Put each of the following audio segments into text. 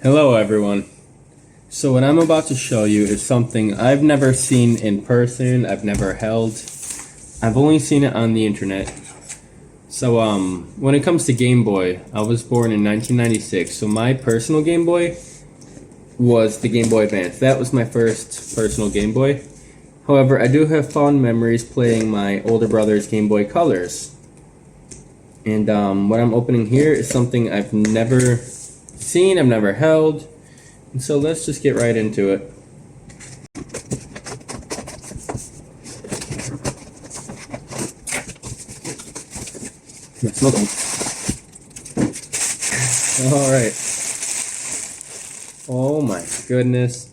Hello everyone. So what I'm about to show you is something I've never seen in person, I've never held. I've only seen it on the internet. So when it comes to Game Boy, I was born in 1996, so my personal Game Boy was the Game Boy Advance. That was my first personal Game Boy. However, I do have fond memories playing my older brother's Game Boy Colors. And what I'm opening here is something I've never seen, I've never held, and so let's just get right into it. Alright. Oh my goodness.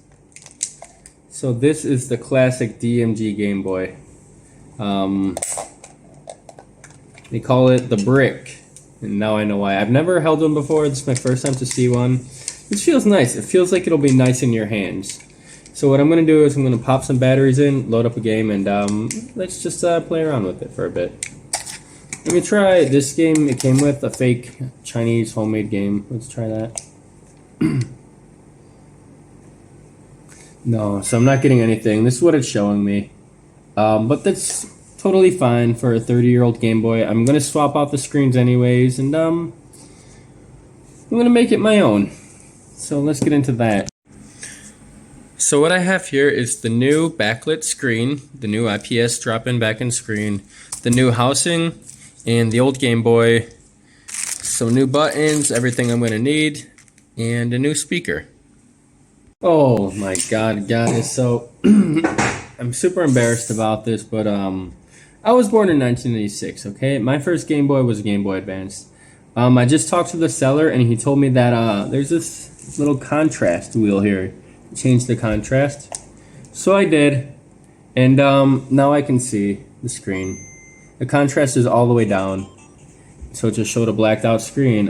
So this is the classic DMG Game Boy. They call it the Brick. And now I know why. I've never held one before. This is my first time to see one. It feels nice. It feels like it'll be nice in your hands. So what I'm going to do is I'm going to pop some batteries in, load up a game, and let's just play around with it for a bit. Let me try this game. It came with a fake Chinese homemade game. Let's try that. No, so I'm not getting anything. This is what it's showing me. But that's totally fine for a 30-year-old Game Boy. I'm going to swap out the screens anyways, and I'm going to make it my own. So let's get into that. So what I have here is the new backlit screen, the new IPS drop-in back-in screen, the new housing, and the old Game Boy, some new buttons, everything I'm going to need, and a new speaker. Oh my god, guys, so I'm super embarrassed about this, but I was born in 1986, okay? My first Game Boy was a Game Boy Advance. I just talked to the seller, and he told me that there's this little contrast wheel here. Change the contrast. So I did, and now I can see the screen. The contrast is all the way down, so it just showed a blacked out screen.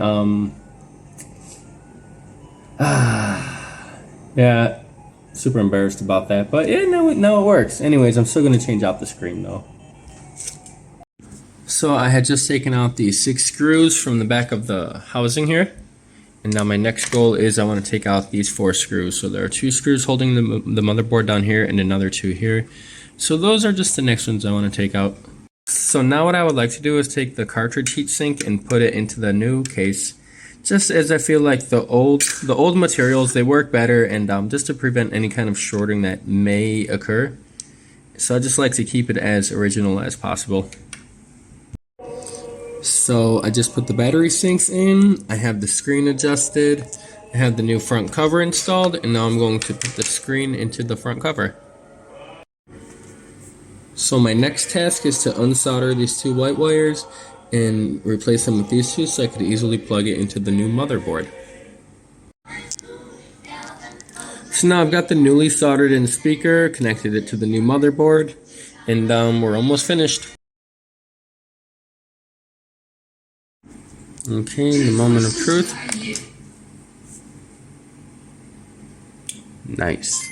Yeah, super embarrassed about that, but yeah, now it works. Anyways, I'm still going to change out the screen though. So I had just taken out the 6 screws from the back of the housing here, and now my next goal is I want to take out these 4 screws. So there are 2 screws holding the motherboard down here and another 2 here. So those are just the next ones I want to take out. So now what I would like to do is take the cartridge heatsink and put it into the new case. Just as I feel like the old materials, they work better, and just to prevent any kind of shorting that may occur. So I just like to keep it as original as possible. So I just put the battery sinks in, I have the screen adjusted, I have the new front cover installed, and now I'm going to put the screen into the front cover. So my next task is to unsolder these 2 white wires and replace them with these 2 so I could easily plug it into the new motherboard. So now I've got the newly soldered in speaker, connected it to the new motherboard, and we're almost finished. Okay, the moment of truth. Nice.